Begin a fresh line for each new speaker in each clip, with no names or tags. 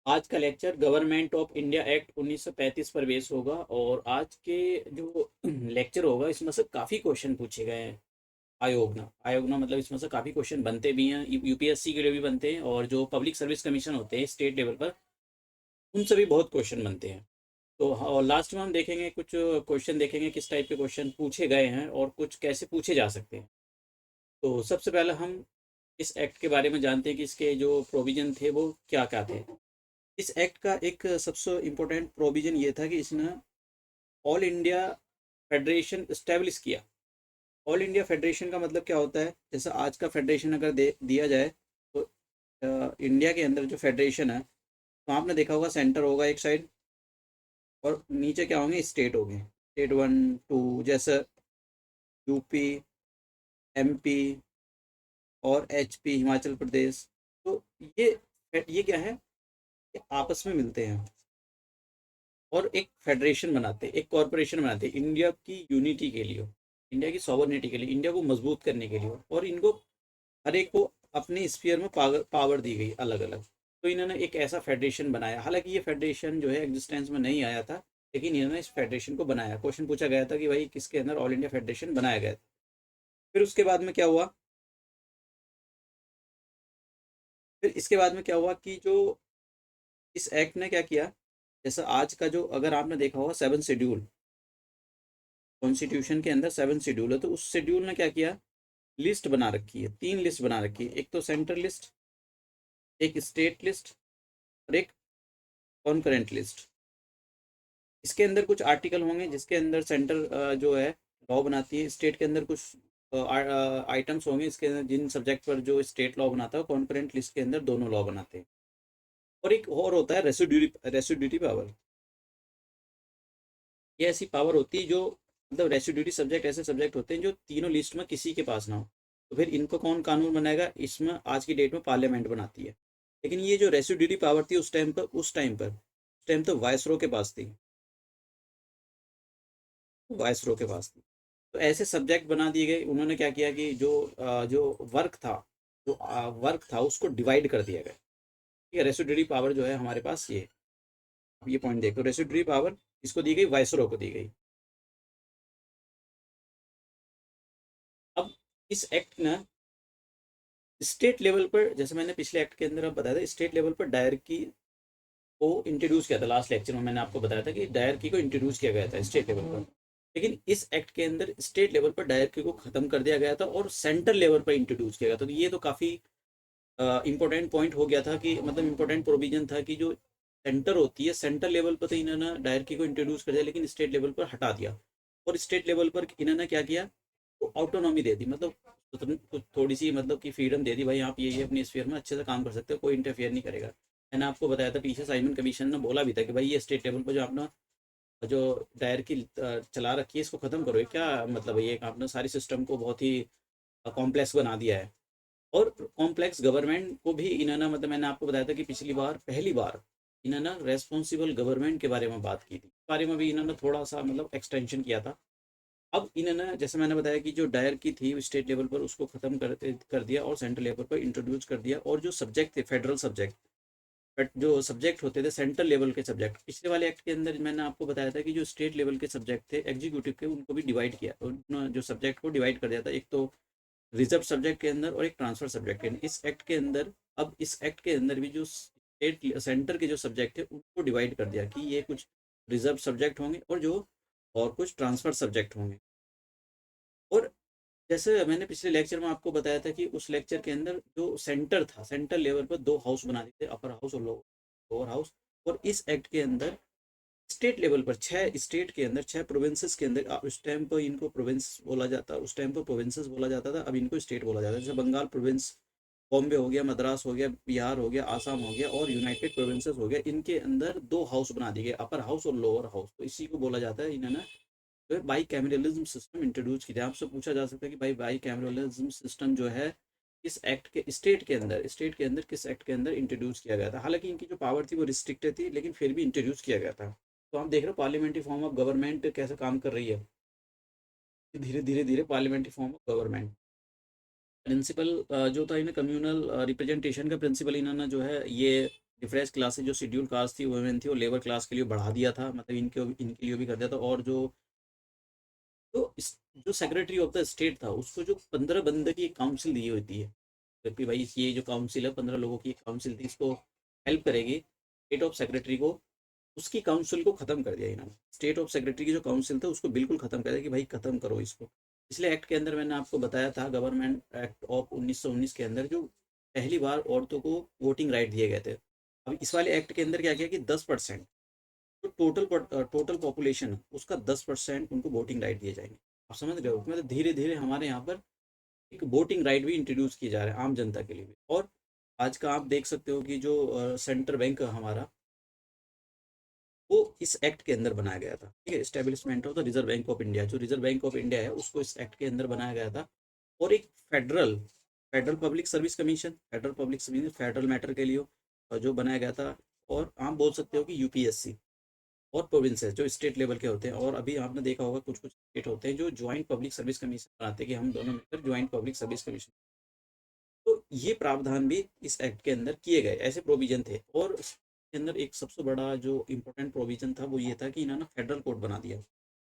आज का lecture government of India act 1935 पर बेस होगा। और आज के जो लेक्चर होगा इसमें से काफ़ी क्वेश्चन पूछे गए हैं। आयोग ना मतलब इसमें से काफ़ी क्वेश्चन बनते भी हैं, यूपीएससी के लिए भी बनते हैं, और जो पब्लिक सर्विस कमीशन होते हैं स्टेट लेवल पर उनसे भी बहुत क्वेश्चन बनते हैं। तो और लास्ट में हम देखेंगे कुछ क्वेश्चन, देखेंगे किस टाइप के क्वेश्चन पूछे गए हैं और कुछ कैसे पूछे जा सकते हैं। तो सबसे पहले हम इस एक्ट के बारे में जानते हैं कि इसके जो प्रोविजन थे वो क्या क्या थे। इस एक्ट का एक सबसे इम्पोर्टेंट प्रोविजन ये था कि इसने ऑल इंडिया फेडरेशन इस्टेब्लिश किया। ऑल इंडिया फेडरेशन का मतलब क्या होता है, जैसे आज का फेडरेशन अगर दिया जाए तो इंडिया के अंदर जो फेडरेशन है, तो आपने देखा होगा सेंटर होगा एक साइड और नीचे क्या होंगे, स्टेट होंगे, स्टेट वन टू, जैसे यूपी, एमपी और एचपी हिमाचल प्रदेश। तो ये क्या है, ये आपस में मिलते हैं और एक फेडरेशन बनाते हैं, एक कॉरपोरेशन बनाते हैं इंडिया की यूनिटी के लिए, इंडिया की सॉवरनिटी के लिए, इंडिया को मजबूत करने के लिए। और इनको हर एक को अपने स्फीयर में पावर दी गई अलग अलग। तो इन्होंने एक ऐसा फेडरेशन बनाया। हालांकि ये फेडरेशन जो है एग्जिस्टेंस में नहीं आया था, लेकिन इन्होंने इस फेडरेशन को बनाया। क्वेश्चन पूछा गया था कि भाई किसके अंदर ऑल इंडिया फेडरेशन बनाया गया था। फिर उसके बाद में क्या हुआ, फिर इसके बाद में क्या हुआ कि जो इस एक्ट ने क्या किया, जैसे आज का जो, अगर आपने देखा होगा 7 शेड्यूल, कॉन्स्टिट्यूशन के अंदर 7 शेड्यूल है, तो उस शेड्यूल ने क्या किया, लिस्ट बना रखी है, 3 लिस्ट बना रखी है। एक तो सेंट्रल लिस्ट, एक स्टेट लिस्ट और एक कॉन्करेंट लिस्ट। इसके अंदर कुछ आर्टिकल होंगे जिसके अंदर सेंटर जो है लॉ बनाती है, स्टेट के अंदर कुछ आइटम्स होंगे इसके अंदर जिन सब्जेक्ट पर जो स्टेट लॉ बनाता है, कॉन्करेंट लिस्ट के अंदर दोनों लॉ बनाते हैं। और एक और होता है रेसिड्यूटी पावर। ये ऐसी पावर होती है जो, मतलब रेसिड्यूटी सब्जेक्ट ऐसे सब्जेक्ट होते हैं जो तीनों लिस्ट में किसी के पास ना हो, तो फिर इनको कौन कानून बनाएगा, इसमें आज की डेट में पार्लियामेंट बनाती है। लेकिन ये जो रेसिड्यूटी पावर थी उस टाइम तो वायसरो के पास थी, वायसरो के पास थी। तो ऐसे सब्जेक्ट बना दिए गए। उन्होंने क्या किया कि जो वर्क था, जो वर्क था उसको डिवाइड कर दिया गया। ठीक है, रेसिड्यूटी पावर जो है हमारे पास ये, अब ये पॉइंट देखो, रेसिड्यूटी पावर इसको दी गई, वायसरो को दी गई। अब इस एक्ट ने स्टेट लेवल पर, जैसे मैंने पिछले एक्ट के अंदर अब बताया था, स्टेट लेवल पर डायरकी को इंट्रोड्यूस किया था। लास्ट लेक्चर में मैंने आपको बताया था कि डायरकी को इंट्रोड्यूस किया गया था स्टेट लेवल पर। लेकिन इस एक्ट के अंदर स्टेट लेवल पर डायरकी को खत्म कर दिया गया था और सेंट्रल लेवल पर इंट्रोड्यूस किया गया था। तो ये तो काफ़ी इंपॉर्टेंट पॉइंट हो गया था कि, मतलब इंपॉर्टेंट प्रोविजन था कि जो सेंटर होती है, सेंट्रल लेवल पर तो इन्होंने डायरकी को इंट्रोड्यूस कर दिया, लेकिन स्टेट लेवल पर हटा दिया। और स्टेट लेवल पर इन्होंने क्या किया, तो ऑटोनॉमी दे दी, मतलब थोड़ी सी मतलब कि फ्रीडम दे दी, भाई आप ये अपनी स्फीयर में अच्छे से काम कर सकते हो, कोई इंटरफेयर नहीं करेगा। मैंने आपको बताया था पीछे, साइमन कमीशन ने बोला भी था कि भाई ये स्टेट लेवल पर जो आपने जो डायरकी चला रखी है इसको ख़त्म करो। ये क्या मतलब है, ये आपने सारी सिस्टम को बहुत ही कॉम्प्लेक्स बना दिया है। और कॉम्प्लेक्स गवर्नमेंट को भी इन्होंने, मतलब मैंने आपको बताया था कि पिछली बार पहली बार इन्होंने रेस्पॉन्सिबल गवर्नमेंट के बारे में बात की थी, इस बारे में भी इन्होंने थोड़ा सा मतलब एक्सटेंशन किया था। अब इन्होंने, जैसे मैंने बताया कि जो डायर की थी स्टेट लेवल पर उसको खत्म कर दिया और सेंट्रल लेवल पर इंट्रोड्यूस कर दिया। और जो सब्जेक्ट थे फेडरल सब्जेक्ट, बट जो सब्जेक्ट होते थे सेंट्रल लेवल के सब्जेक्ट, पिछले वाले एक्ट के अंदर मैंने आपको बताया था कि जो स्टेट लेवल के सब्जेक्ट थे एग्जीक्यूटिव के, उनको भी डिवाइड किया, उन्होंने जो सब्जेक्ट को डिवाइड कर दिया था, एक तो रिजर्व सब्जेक्ट के अंदर और एक ट्रांसफर सब्जेक्ट के अंदर। इस एक्ट के अंदर, अब इस एक्ट के अंदर भी जो स्टेट सेंटर के जो सब्जेक्ट है उनको डिवाइड कर दिया कि ये कुछ रिजर्व सब्जेक्ट होंगे और जो और कुछ ट्रांसफर सब्जेक्ट होंगे। और जैसे मैंने पिछले लेक्चर में आपको बताया था कि उस लेक्चर के अंदर जो सेंटर था, सेंट्रल लेवल पर 2 हाउस बना दिए थे, अपर हाउस और लोअर हाउस। और इस एक्ट के अंदर स्टेट लेवल पर 6 स्टेट के अंदर, 6 प्रोविंसेस के अंदर, उस टाइम पर इनको प्रोविंस बोला जाता, उस टाइम पर प्रोविंसेस बोला जाता था, अब इनको स्टेट बोला जाता है। जैसे बंगाल प्रोविंस, बॉम्बे हो गया, मद्रास हो गया, बिहार हो गया, आसाम हो गया और यूनाइटेड प्रोविंसेस हो गया। इनके अंदर 2 हाउस बना दिए गए, अपर हाउस और लोअर हाउस। तो इसी को बोला जाता है, इन्होंने जो है बाई कैमरलिज्म सिस्टम इंट्रोड्यूस किया। आपसे पूछा जा सकता है कि भाई बाई कैमरलिज्म सिस्टम जो है इस एक्ट के, स्टेट के अंदर किस एक्ट के अंदर इंट्रोड्यूस किया गया था। हालांकि इनकी जो पावर थी वो रिस्ट्रिक्टेड थी, लेकिन फिर भी इंट्रोड्यूस किया गया था। तो आप देख रहे हो पार्लियामेंट्री फॉर्म ऑफ गवर्नमेंट कैसे काम कर रही है, धीरे धीरे धीरे parliamentary form of government. Principal जो था इन्हें कम्युनल रिप्रेजेंटेशन का प्रिंसिपल इन्होंने जो है ये डिफरेंस क्लासेज जो शेड्यूल कास्ट थी वुमेन थी और लेबर क्लास के लिए बढ़ा दिया था, मतलब इनके लिए भी कर दिया था। और जो सेक्रेटरी ऑफ द स्टेट था उसको जो 15 बंदे की एक काउंसिल दी होती है, जबकि भाई ये जो काउंसिल है 15 लोगों की एक काउंसिल थी, इसको हेल्प करेगी स्टेट ऑफ सेक्रेटरी को, उसकी काउंसिल को खत्म कर दिया इन्होंने। स्टेट ऑफ सेक्रेटरी की जो काउंसिल था उसको बिल्कुल खत्म कर दिया कि भाई खत्म करो इसको। इसलिए एक्ट के अंदर मैंने आपको बताया था, गवर्नमेंट एक्ट ऑफ 1919 के अंदर जो पहली बार औरतों को वोटिंग राइट दिए गए थे। अब इस वाले एक्ट के अंदर क्या किया कि 10% जो टोटल पॉपुलेशन है उसका 10% उनको वोटिंग राइट दिए जाएंगे। आप समझ रहे हो, मतलब धीरे धीरे हमारे यहाँ पर एक वोटिंग राइट भी इंट्रोड्यूस किया जा रहा है आम जनता के लिए भी। और आज का आप देख सकते हो कि जो सेंट्रल बैंक है हमारा, वो इस एक्ट के अंदर बनाया गया था। ठीक है, establishment of the reserve bank of India, जो रिजर्व बैंक ऑफ इंडिया है उसको इस एक्ट के अंदर बनाया गया था। और एक federal federal public service commission, federal public service federal matter के लिए जो बनाया गया था। और आप बोल सकते हो कि यूपीएससी और प्रोविंसेस जो स्टेट लेवल के होते हैं। और अभी आपने देखा होगा कुछ कुछ स्टेट होते हैं जो ज्वाइंट पब्लिक सर्विस कमीशन बनाते हैं कि हम दोनों मिलकर ज्वाइंट पब्लिक सर्विस कमीशन। तो ये प्रावधान भी इस एक्ट के अंदर किए गए, ऐसे प्रोविजन थे। और इसके अंदर एक सबसे बड़ा जो इम्पोर्टेंट प्रोविजन था वो ये था कि इन्होंने फेडरल कोड बना दिया।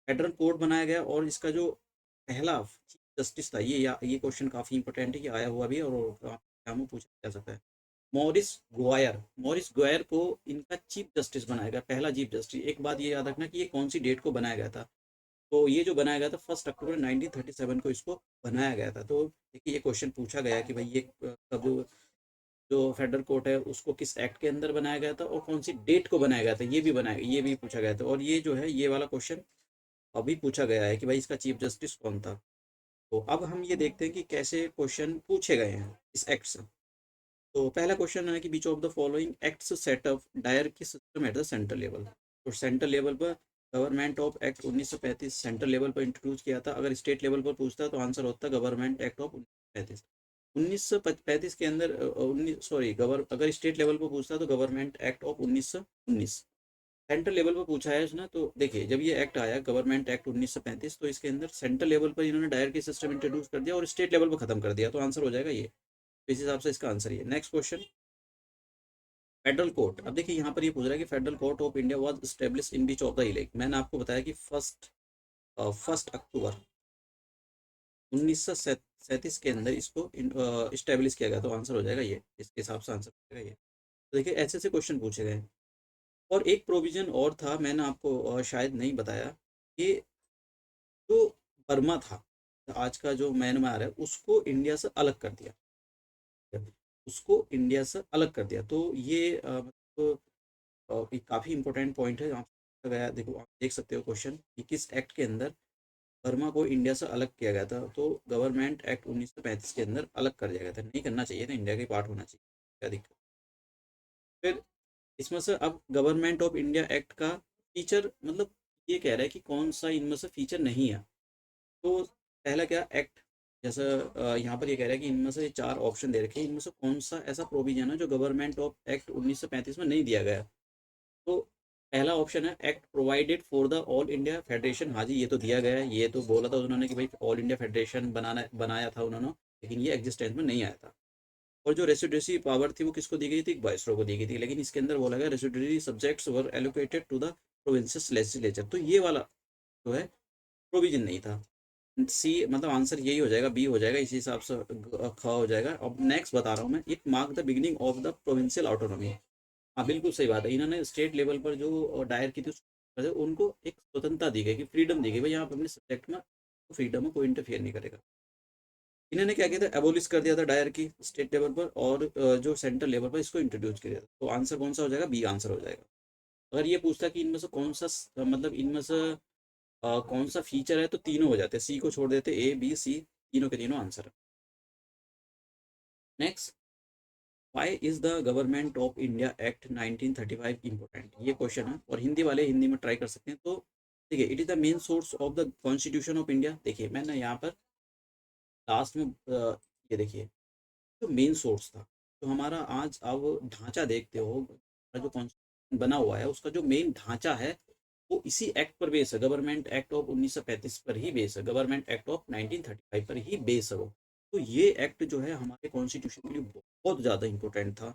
फेडरल कोड बनाया गया और इसका जो पहला चीफ जस्टिस था, ये क्वेश्चन काफ़ी इंपॉर्टेंट है कि आया हुआ भी है और एग्जाम में पूछा जा सकता है। मॉरिस ग्वायर को इनका चीफ जस्टिस बनाया गया, पहला चीफ जस्टिस। एक बात ये याद रखना कि ये कौन सी डेट को बनाया गया था। तो ये जो बनाया गया था 1 अक्टूबर 1937 को इसको बनाया गया था। तो देखिए ये क्वेश्चन पूछा गया कि भाई ये कब जो जो फेडरल कोर्ट है उसको किस एक्ट के अंदर बनाया गया था और कौन सी डेट को बनाया गया था, ये भी पूछा गया था। और ये जो है ये वाला क्वेश्चन अभी पूछा गया है कि भाई इसका चीफ जस्टिस कौन था। तो अब हम ये देखते हैं कि कैसे क्वेश्चन पूछे गए हैं इस एक्ट से। तो पहला क्वेश्चन है कि which of the following acts set up dyarchy system at the central level. तो सेंट्रल लेवल पर government of act 1935 central level पर इंट्रोड्यूस किया था। अगर स्टेट लेवल पर पूछता तो आंसर होता गवर्नमेंट एक्ट ऑफ 1935। 1935 के अंदर उन्नीस सॉरी गवर अगर स्टेट लेवल पर पूछता तो government act of 1919। Central level पर पूछा है उसने, तो देखिए जब ये एक्ट आया गवर्नमेंट एक्ट 1935 तो इसके अंदर सेंट्रल लेवल पर इन्होंने डायरेक्ट सिस्टम इंट्रोड्यूस कर दिया और स्टेट लेवल पर खत्म कर दिया, तो आंसर हो जाएगा ये। तो इस हिसाब से इसका आंसर ये। Next question, federal court. अब देखिए यहाँ पर ये पूछ रहा है कि federal court of India was establish in beach of the elect. मैंने आपको बताया कि फर्स्ट अक्टूबर 1937 के अंदर इसको स्टेब्लिश किया गया, तो आंसर हो जाएगा ये। इसके हिसाब से आंसर हो जाएगा ये। तो देखिए ऐसे ऐसे क्वेश्चन पूछे गए। और एक प्रोविजन और था, मैंने आपको शायद नहीं बताया कि जो बर्मा था, आज का जो म्यांमार है, उसको इंडिया से अलग कर दिया। उसको इंडिया से अलग कर दिया। तो ये मतलब एक काफ़ी इंपॉर्टेंट पॉइंट है। आप गया देखो, आप देख सकते हो क्वेश्चन कि किस एक्ट के अंदर बर्मा को इंडिया से अलग किया गया था। तो गवर्नमेंट एक्ट 1935 के अंदर अलग कर दिया गया था। नहीं करना चाहिए था, इंडिया के पार्ट होना चाहिए। क्या दिक्कत। फिर इसमें से अब गवर्नमेंट ऑफ इंडिया एक्ट का फीचर, मतलब ये कह रहा है कि कौन सा इनमें से फीचर नहीं है। तो पहला क्या, एक्ट, जैसा यहाँ पर ये कह रहा है कि इनमें से चार ऑप्शन दे रखे हैं, इनमें से कौन सा ऐसा प्रोविजन है जो गवर्नमेंट ऑफ एक्ट 1935 में नहीं दिया गया। तो पहला ऑप्शन है act provided for the all India federation. हाँ जी, ये तो दिया गया है, ये तो बोला था उन्होंने कि भाई ऑल इंडिया फेडरेशन बनाया था उन्होंने, लेकिन ये एग्जिस्टेंस में नहीं आया था। और जो रेसिडेंसी पावर थी वो किसको दी गई थी, वाइसरॉय को दी गई थी। लेकिन इसके अंदर बोला गया residency subjects were allocated to the provinces legislature. तो ये वाला जो है प्रोविजन नहीं था। सी मतलब आंसर यही हो जाएगा, बी हो जाएगा इसी हिसाब से। ख हो जाएगा। अब नेक्स्ट बता रहा हूँ मैं, it mark the beginning of the provincial autonomy. हाँ बिल्कुल सही बात है, इन्होंने स्टेट लेवल पर जो दायर की थी उनको एक स्वतंत्रता दी गई कि फ्रीडम दी गई, भाई आप अपने सब्जेक्ट में फ्रीडम है, कोई इंटरफेयर नहीं करेगा। इन्होंने क्या किया था, एबोलिश कर दिया था डायर की स्टेट लेवल पर, और जो सेंट्रल लेवल पर इसको इंट्रोड्यूस किया था। तो आंसर कौन सा हो जाएगा, बी आंसर हो जाएगा। अगर ये पूछता कि इनमें से कौन सा मतलब इनमें से कौन सा फीचर है, तो तीनों हो जाते, सी को छोड़ देते, ए बी सी तीनों के तीनों आंसर है। Next, why is the government of India act 1935 important. ये क्वेश्चन है और हिंदी वाले हिंदी में ट्राई कर सकते हैं। तो देखिए, it is the main source of the constitution of India. देखिए मैंने यहाँ पर लास्ट में ये देखिए जो मेन सोर्स था, तो हमारा आज अब ढांचा देखते हो, जो कॉन्स्टिट्यूशन बना हुआ है उसका जो मेन ढांचा है वो इसी एक्ट पर बेस है, गवर्नमेंट एक्ट ऑफ 1935 पर ही बेस है, गवर्नमेंट एक्ट ऑफ 1935 पर ही बेस है वो। तो ये एक्ट जो है हमारे कॉन्स्टिट्यूशन के लिए बहुत ज़्यादा इंपॉर्टेंट था।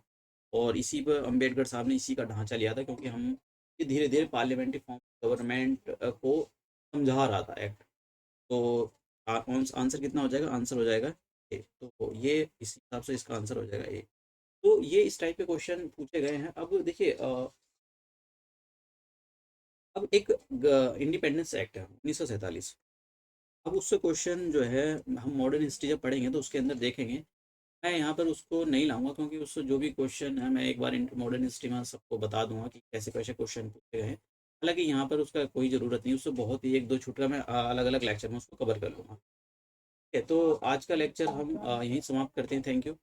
और इसी पर अम्बेडकर साहब ने इसी का ढांचा लिया था, क्योंकि हम ये धीरे धीरे पार्लियामेंट्री फॉर्म गवर्नमेंट को समझा रहा था एक्ट। तो आंसर कितना हो जाएगा? आंसर हो जाएगा ए। तो ये इस हिसाब से इसका आंसर हो जाएगा ए। तो ये इस टाइप के क्वेश्चन पूछे गए हैं। अब देखिए अब एक इंडिपेंडेंस एक्ट है 1947। अब उससे क्वेश्चन जो है, हम मॉडर्न हिस्ट्री जब पढ़ेंगे तो उसके अंदर देखेंगे। मैं यहाँ पर उसको नहीं लाऊंगा, क्योंकि उससे जो भी क्वेश्चन है मैं एक बार मॉडर्न हिस्ट्री में सबको बता दूंगा कि कैसे कैसे क्वेश्चन पूछे गए हैं। हालांकि यहाँ पर उसका कोई ज़रूरत नहीं, उससे बहुत ही एक दो छुटका मैं अलग अलग लेक्चर में उसको कवर कर लूँगा। ठीक है, तो आज का लेक्चर हम यहीं समाप्त करते हैं। Thank you.